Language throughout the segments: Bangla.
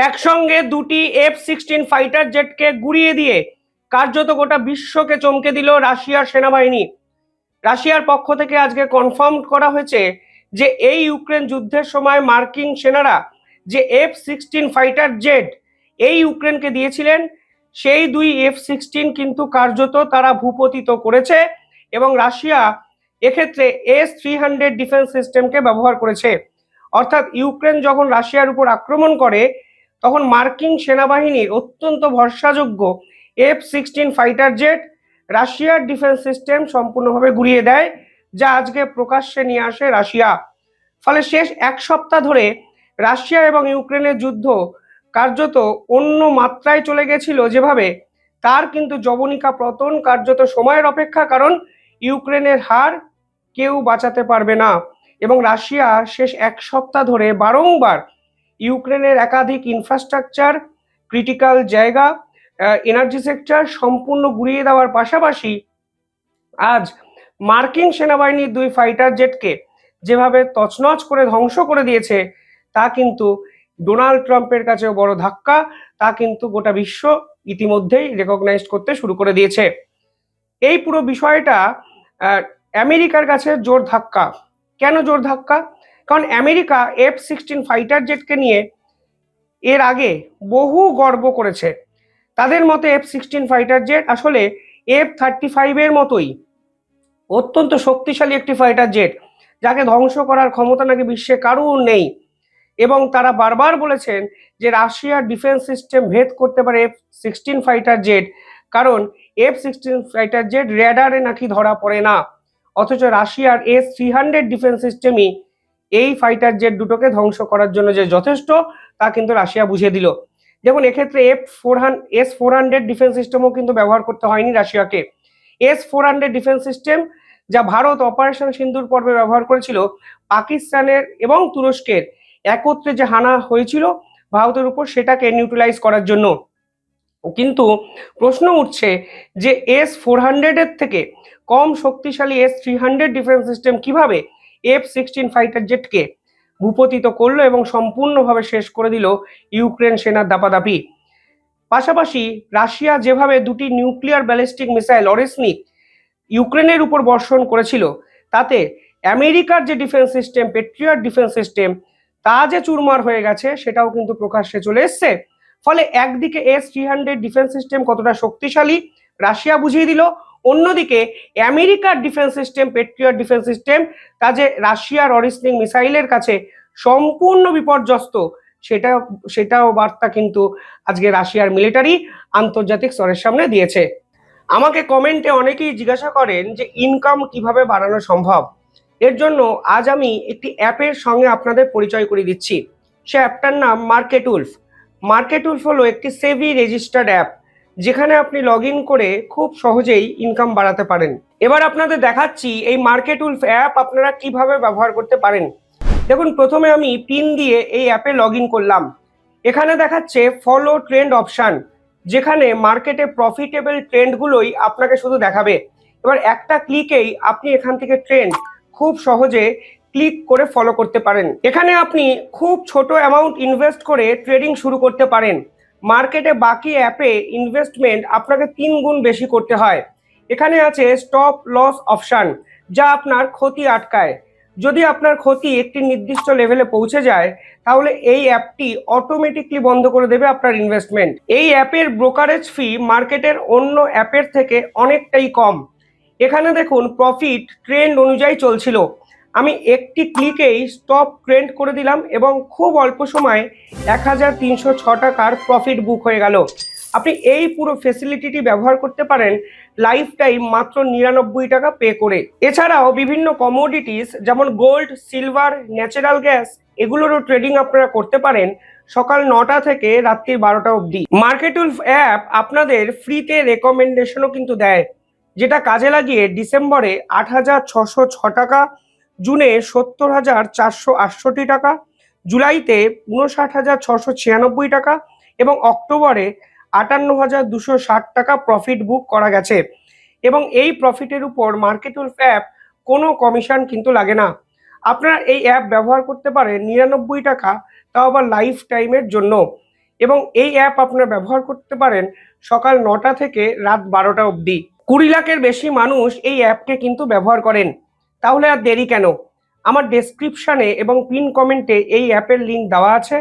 একসঙ্গে দুটি F-16 ফাইটার জেটকে গুড়িয়ে দিয়ে কার্যত গোটা বিশ্বকে চমকে দিল রাশিয়ার সেনাবাহিনী। রাশিয়ার পক্ষ থেকে আজকে কনফার্ম করা হয়েছে যে এই ইউক্রেন যুদ্ধের সময় মার্কিন সেনারা যে F-16 ফাইটার জেট এই ইউক্রেনকে দিয়েছিলেন, সেই দুই F-16 কিন্তু কার্যত তারা ভূপতিত করেছে এবং রাশিয়া এক্ষেত্রে S-300 ডিফেন্স সিস্টেমকে ব্যবহার করেছে। অর্থাৎ ইউক্রেন যখন রাশিয়ার উপর আক্রমণ করে তখন মার্কিন সেনাবাহিনীর অত্যন্ত ভরসাযোগ্য F-16 ফাইটার জেট রাশিয়ার ডিফেন্স সিস্টেম সম্পূর্ণভাবে গুড়িয়ে দেয়, যা আজকে প্রকাশ্যে নিয়ে আসে রাশিয়া। ফলে শেষ এক সপ্তাহ ধরে রাশিয়া এবং ইউক্রেনের যুদ্ধ কার্যত অন্য মাত্রায় চলে গেছিল যেভাবে, তার কিন্তু জবনিকা পতন কার্যত সময়ের অপেক্ষা, কারণ ইউক্রেনের হার কেউ বাঁচাতে পারবে না। এবং রাশিয়া শেষ এক সপ্তাহ ধরে বারংবার ইউক্রেনের একাধিক ইনফ্রাস্ট্রাকচার, ক্রিটিক্যাল জায়গা, এনার্জি সেক্টর সম্পূর্ণ গুড়িয়ে দেওয়ার পাশাপাশি আজ মার্কিন সেনাবাহিনীর দুই ফাইটার জেটকে যেভাবে তছনছ করে ধ্বংস করে দিয়েছে, তা কিন্তু ডোনাল্ড ট্রাম্পের কাছেও বড় ধাক্কা। তা কিন্তু গোটা বিশ্ব ইতিমধ্যেই রেকগনাইজ করতে শুরু করে দিয়েছে। এই পুরো বিষয়টা আমেরিকার কাছে জোর ধাক্কা। কেন জোর ধাক্কা? কারণ আমেরিকা F-16 ফাইটার জেটকে নিয়ে এর আগে বহু গর্ব করেছে। তাদের মতে F-16 ফাইটার জেট আসলে F-35 এর মতোই অত্যন্ত শক্তিশালী একটি ফাইটার জেট, যাকে ধ্বংস করার ক্ষমতা নাকি বিশ্বে কারোর নেই। এবং তারা বারবার বলেছেন যে রাশিয়ার ডিফেন্স সিস্টেম ভেদ করতে পারে F-16 ফাইটার জেট, কারণ F-16 ফাইটার জেট রেডারে নাকি ধরা পড়ে না। অথচ রাশিয়ার S-300 ডিফেন্স সিস্টেমই এই ফাইটার জেট দুটোকে ধ্বংস করার জন্য যে যথেষ্ট, তা কিন্তু রাশিয়া বুঝিয়ে দিল। দেখুন, এক্ষেত্রে S-400 ডিফেন্স সিস্টেমও কিন্তু ব্যবহার করতে হয়নি রাশিয়াকে। S-400 ডিফেন্স সিস্টেম যা ভারত অপারেশন সিন্দুর পর্বে ব্যবহার করেছিল পাকিস্তানের এবং তুরস্কের একত্রে যে হানা হয়েছিল ভারতের উপর, সেটাকে নিউট্রালাইজ করার জন্য। কিন্তু প্রশ্ন উঠছে যে S-400 এর থেকে কম শক্তিশালী S-300 ডিফেন্স সিস্টেম কিভাবে F-16 ফাইটার জেটকে ভূপতিত করলো এবং সম্পূর্ণভাবে শেষ করে দিল ইউক্রেন সেনার দাপাদাপি। পাশাপাশি রাশিয়া যেভাবে দুটি নিউক্লিয়ার ব্যালিস্টিক মিসাইল অরেসনিক ইউক্রেনের উপর বর্ষণ করেছিল, তাতে আমেরিকার যে defence system patriot defence system তা যে চুরমার হয়ে গেছে, সেটাও কিন্তু প্রকাশ্যে চলে এসছে। ফলে একদিকে S-300 ডিফেন্স সিস্টেম কতটা শক্তিশালী রাশিয়া বুঝিয়ে দিল, অন্যদিকে আমেরিকার defence system patriot defence system তা যে রাশিয়ার অরিসনিক মিসাইলের কাছে সম্পূর্ণ বিপর্যস্ত, সেটাও বার্তা কিন্তু আজকে রাশিয়ার মিলিটারি আন্তর্জাতিক স্তরের সামনে দিয়েছে। আমাকে কমেন্টে অনেকেই জিজ্ঞাসা করেন যে ইনকাম কিভাবে বাড়ানো সম্ভব। এর জন্য আজ আমি একটি অ্যাপের সঙ্গে আপনাদের পরিচয় করিয়ে দিচ্ছি। সে অ্যাপটার নাম মার্কেটউলফ। মার্কেটউলফ হলো একটি সেভি রেজিস্টার্ড অ্যাপ, যেখানে আপনি লগ ইন করে খুব সহজেই ইনকাম বাড়াতে পারেন। এবার আপনাদের দেখাচ্ছি এই মার্কেটউলফ অ্যাপ আপনারা কিভাবে ব্যবহার করতে পারেন। দেখুন, প্রথমে আমি পিন দিয়ে এই অ্যাপে লগ ইন করলাম। এখানে দেখাচ্ছে ফলো ট্রেন্ড অপশান, যেখানে মার্কেটে প্রফিটেবল ট্রেন্ডগুলোই আপনাকে শুধু দেখাবে। এবার একটা ক্লিকেই আপনি এখান থেকে ট্রেন্ড খুব সহজে ক্লিক করে ফলো করতে পারেন। এখানে আপনি খুব ছোট অ্যামাউন্ট ইনভেস্ট করে ট্রেডিং শুরু করতে পারেন। মার্কেটে বাকি অ্যাপে ইনভেস্টমেন্ট আপনাকে 3 গুণ বেশি করতে হয়। এখানে আছে স্টপ লস অপশান, যা আপনার ক্ষতি আটকায়। যদি আপনার ক্ষতি একটি নির্দিষ্ট লেভেলে পৌঁছে যায়, তাহলে এই অ্যাপটি অটোমেটিকলি বন্ধ করে দেবে আপনার ইনভেস্টমেন্ট। এই অ্যাপের ব্রোকারেজ ফি মার্কেটের অন্য অ্যাপের থেকে অনেকটাই কম। এখানে দেখুন প্রফিট ট্রেন্ড অনুযায়ী চলছিল। আমি একটি ক্লিকেই স্টপ ট্রেন্ড করে দিলাম এবং খুব অল্প সময়ে 1306 টাকার প্রফিট বুক হয়ে গেল। আপনি এই পুরো ফেসিলিটিটি ব্যবহার করতে পারেন লাইফ টাইম মাত্র 99 টাকা পে করে। এছাড়াও বিভিন্ন কমোডিটিস যেমন গোল্ড, সিলভার, ন্যাচারাল গ্যাস, এগুলোরও ট্রেডিং আপনারা করতে পারেন সকাল 9টা থেকে রাত্রি 12টা অবধি। মার্কেটউলফ অ্যাপ আপনাদের ফ্রিতে রেকমেন্ডেশনও কিন্তু দেয়, যেটা কাজে লাগিয়ে ডিসেম্বরে 8,606 টাকা, জুনে 70,468 টাকা, জুলাইতে 59,696 টাকা এবং অক্টোবরে 58,260 টাকা প্রফিট বুক করা গেছে। এবং এই প্রফিটের উপর মার্কেটউলফ অ্যাপ কোনো কমিশন কিন্তু লাগে না। আপনারা এই অ্যাপ ব্যবহার করতে পারেন 99 টাকা, তাও আবার লাইফ টাইমের জন্য। এবং এই অ্যাপ আপনারা ব্যবহার করতে পারেন সকাল 9টা থেকে রাত 12টা অবধি। 20 লাখের বেশি মানুষ এই অ্যাপকে কিন্তু ব্যবহার করেন। তাহলে আর দেরি কেন? আমার ডেসক্রিপশানে এবং পিন কমেন্টে এই অ্যাপের লিঙ্ক দেওয়া আছে,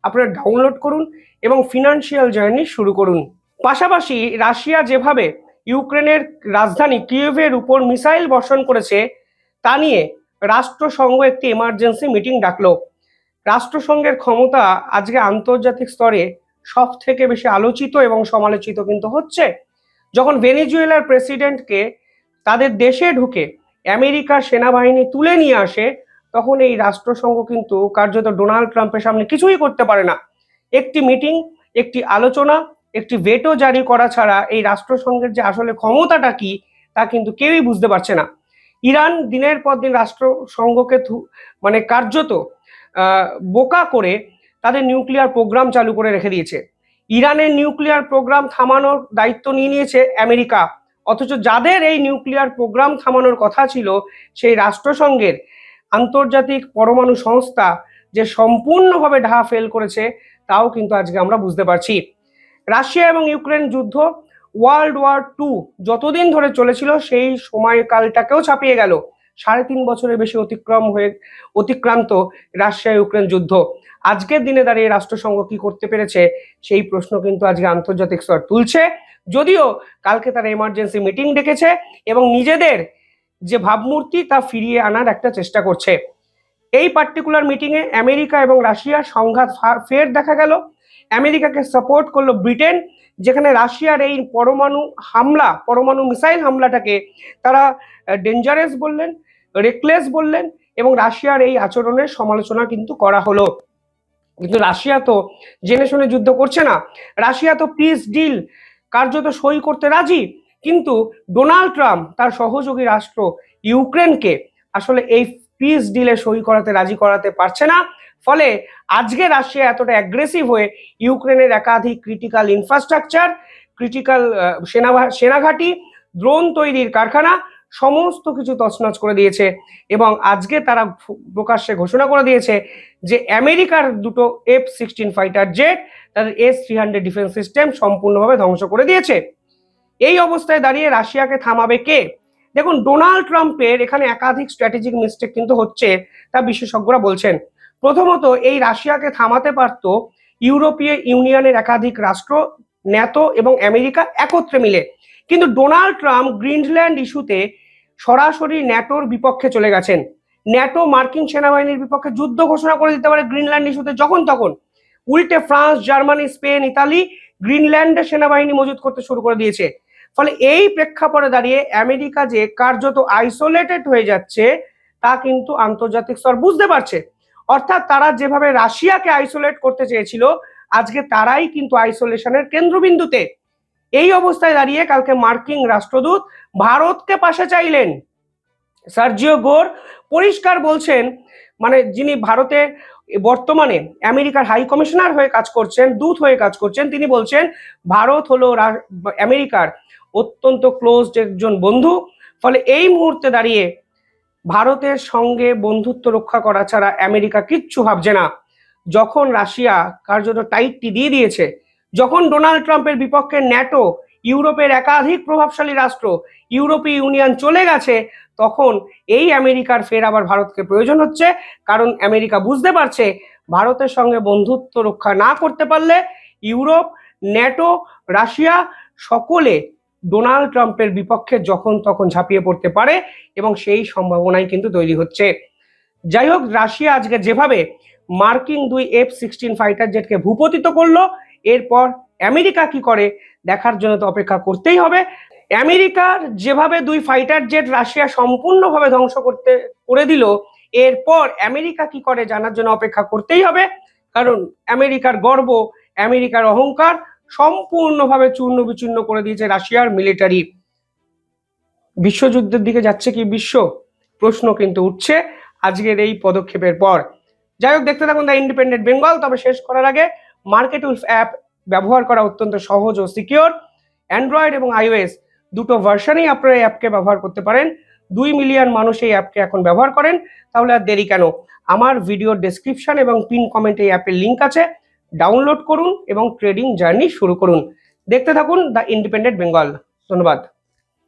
আপনারা ডাউনলোড করুন এবং ফিনান্সিয়াল জার্নি শুরু করুন। পাশাপাশি রাশিয়া যেভাবে ইউক্রেনের রাজধানী কিয়েভের উপর মিসাইল বর্ষণ করেছে তা নিয়ে রাষ্ট্রসংঘ একটি এমার্জেন্সি মিটিং ডাকলো। রাষ্ট্রসংঘের ক্ষমতা আজকে আন্তর্জাতিক স্তরে সব থেকে বেশি আলোচিত এবং সমালোচিত কিন্তু হচ্ছে। যখন ভেনেজুয়েলার প্রেসিডেন্টকে তাদের দেশে ঢুকে আমেরিকার সেনাবাহিনী তুলে নিয়ে আসে, তখন এই রাষ্ট্রসংঘ কিন্তু কার্যত ডোনাল্ড ট্রাম্পের সামনে কিছুই করতে পারে না। একটি মিটিং, একটি আলোচনা, একটি ভেটো জারি করা ছাড়া এই রাষ্ট্রসংঘের যে আসলে ক্ষমতাটা কি তা কিন্তু কেউই বুঝতে পারছে না। ইরান দিনের পর দিন রাষ্ট্রসংঘকে মানে কার্যত বোকা করে তাদের নিউক্লিয়ার প্রোগ্রাম চালু করে রেখে দিয়েছে। ইরানের নিউক্লিয়ার প্রোগ্রাম থামানোর দায়িত্ব নিয়ে নিয়েছে আমেরিকা, অথচ যাদের এই নিউক্লিয়ার প্রোগ্রাম থামানোর কথা ছিল সেই রাষ্ট্রসংঘের আন্তর্জাতিক পরমাণু সংস্থা যে সম্পূর্ণভাবে ঢাকা ফেল করেছে তাও কিন্তু আজকে আমরা বুঝতে পারছি। রাশিয়া এবং ইউক্রেন যুদ্ধ ওয়ার্ল্ড ওয়ার 2 যতদিন ধরে চলেছিল সেই সময়কালটাকেও ছাপিয়ে গেল। 3.5 বছরের বেশি অতিক্রান্ত রাশিয়া ইউক্রেন যুদ্ধ। আজকের দিনে দাঁড়িয়ে রাষ্ট্রসংঘ কি করতে পেরেছে সেই প্রশ্ন কিন্তু আজকে আন্তর্জাতিক স্তর তুলছে। যদিও কালকে তারা এমার্জেন্সি মিটিং ডেকেছে এবং নিজেদের যে ভাবমূর্তি তা ফিরিয়ে আনার একটা চেষ্টা করছে। এই পার্টিকুলার মিটিংয়ে আমেরিকা এবং রাশিয়ার সংঘাত ফের দেখা গেল। আমেরিকাকে সাপোর্ট করলো ব্রিটেন, যেখানে রাশিয়ার এই পরমাণু মিসাইল হামলাটাকে তারা ডেঞ্জারাস বললেন, রেকলেস বললেন এবং রাশিয়ার এই আচরণের সমালোচনা কিন্তু করা হলো। কিন্তু রাশিয়া তো জেনে শুনে যুদ্ধ করছে না, রাশিয়া তো পিস ডিল কার্যত সই করতে রাজি, কিন্তু ডোনাল্ড ট্রাম্প তার সহযোগী রাষ্ট্র ইউক্রেনকে আসলে এই পিস ডিলে সই করাতে রাজি করাতে পারছে না। ফলে আজকে রাশিয়া এতটা অ্যাগ্রেসিভ হয়ে ইউক্রেনের একাধিক ক্রিটিক্যাল ইনফ্রাস্ট্রাকচার, ক্রিটিক্যাল সেনাঘাঁটি, ড্রোন তৈরির কারখানা সমস্ত কিছু তছনছ করে দিয়েছে এবং আজকে তারা প্রকাশ্যে ঘোষণা করে দিয়েছে যে আমেরিকার দুটো F-16 ফাইটার জেট তাদের S-300 ডিফেন্স সিস্টেম সম্পূর্ণভাবে ধ্বংস করে দিয়েছে। এই অবস্থায় দাঁড়িয়ে রাশিয়াকে থামাবে কে? দেখুন, ডোনাল্ড ট্রাম্পের এখানে একাধিক স্ট্র্যাটেজিক মিস্টেক কিন্তু হচ্ছে, তা বিশেষজ্ঞরা বলছেন। প্রথমত, এই রাশিয়াকে থামাতে পারত ইউরোপীয় ইউনিয়নের একাধিক রাষ্ট্র, ন্যাটো এবং আমেরিকা একত্রে মিলে, কিন্তু ডোনাল্ড ট্রাম্প গ্রিনল্যান্ড ইস্যুতে সরাসরি ন্যাটোর বিপক্ষে চলে গেছেন। ন্যাটো মার্কিন সেনাবাহিনীর বিপক্ষে যুদ্ধ ঘোষণা করে দিতে পারে গ্রিনল্যান্ড ইস্যুতে যখন তখন। উল্টে ফ্রান্স, জার্মানি, স্পেন, ইতালি গ্রিনল্যান্ডে সেনাবাহিনী মজুত করতে শুরু করে দিয়েছে। ফলে এই প্রেক্ষাপটে দাঁড়িয়ে আমেরিকা যে কার্যত আইসোলেটেড হয়ে যাচ্ছে তা কিন্তু আন্তর্জাতিক স্তর বুঝতে পারছে। অর্থাৎ তারা যেভাবে রাশিয়াকে আইসোলেট করতে চেয়েছিল, আজকে তারাই কিন্তু আইসোলেশনের কেন্দ্রবিন্দুতে। এই অবস্থায় দাঁড়িয়ে কালকে মার্কিন রাষ্ট্রদূত ভারতকে পাশে চাইলেন। সার্জিও গোর পরিষ্কার বলছেন, মানে যিনি ভারতে বর্তমানে আমেরিকার হাই কমিশনার হয়ে কাজ করছেন, দূত হয়ে কাজ করছেন, তিনি বলছেন ভারত হলো আমেরিকার অত্যন্ত ক্লোজড একজন বন্ধু। ফলে এই মুহূর্তে দাঁড়িয়ে ভারতের সঙ্গে বন্ধুত্ব রক্ষা করা ছাড়া আমেরিকা কিচ্ছু ভাবছে না। যখন রাশিয়া কার্যত টাইটটি দিয়ে দিয়েছে, যখন ডোনাল্ড ট্রাম্পের বিপক্ষে ন্যাটো, ইউরোপের একাধিক প্রভাবশালী রাষ্ট্র, ইউরোপীয় ইউনিয়ন চলে গেছে, তখন এই আমেরিকার ফের আবার ভারতকে প্রয়োজন হচ্ছে। কারণ আমেরিকা বুঝতে পারছে ভারতের সঙ্গে বন্ধুত্ব রক্ষা না করতে পারলে ইউরোপ, ন্যাটো, রাশিয়া সকলে ডোনাল্ড ট্রাম্পের বিপক্ষে যখন তখন ঝাঁপিয়ে পড়তে পারে এবং সেই সম্ভাবনাই কিন্তু তৈরি হচ্ছে। যাই হোক, রাশিয়া আজকে যেভাবে মার্কিন 2 F-16 ফাইটার জেটকে ভূপতিত করলো, এরপর আমেরিকা কি করে দেখার জন্য তো অপেক্ষা করতেই হবে। আমেরিকার যেভাবে 2 ফাইটার জেট রাশিয়া সম্পূর্ণভাবে ধ্বংস করে দিল, এরপর আমেরিকা কি করে জানার জন্য অপেক্ষা করতেই হবে। কারণ আমেরিকার গর্ব, আমেরিকার অহংকার সম্পূর্ণভাবে চূর্ণ বিচূর্ণ করে দিয়েছে রাশিয়ার মিলিটারি। বিশ্বযুদ্ধের দিকে যাচ্ছে কি বিশ্ব, প্রশ্ন কিন্তু উঠছে আজকের এই পদক্ষেপের পর। যাই হোক, দেখতে থাকুন দ্য ইন্ডিপেন্ডেন্ট বেঙ্গল। তবে শেষ করার আগে, মার্কেট উলফ অ্যাপ ব্যবহার করা অত্যন্ত সহজ ও সিকিওর। অ্যান্ড্রয়েড এবং iOS দুটো ভার্সনেই আপনারা এই অ্যাপকে ব্যবহার করতে পারেন। 2 মিলিয়ন মানুষ এই অ্যাপকে এখন ব্যবহার করেন। তাহলে আর দেরি কেন? আমার ভিডিওর ডেসক্রিপশন এবং পিন কমেন্টে এই অ্যাপের লিঙ্ক আছে, ডাউনলোড করুন এবং ট্রেডিং জার্নি শুরু করুন। দেখতে থাকুন দ্য ইন্ডিপেন্ডেন্ট বেঙ্গল। ধন্যবাদ।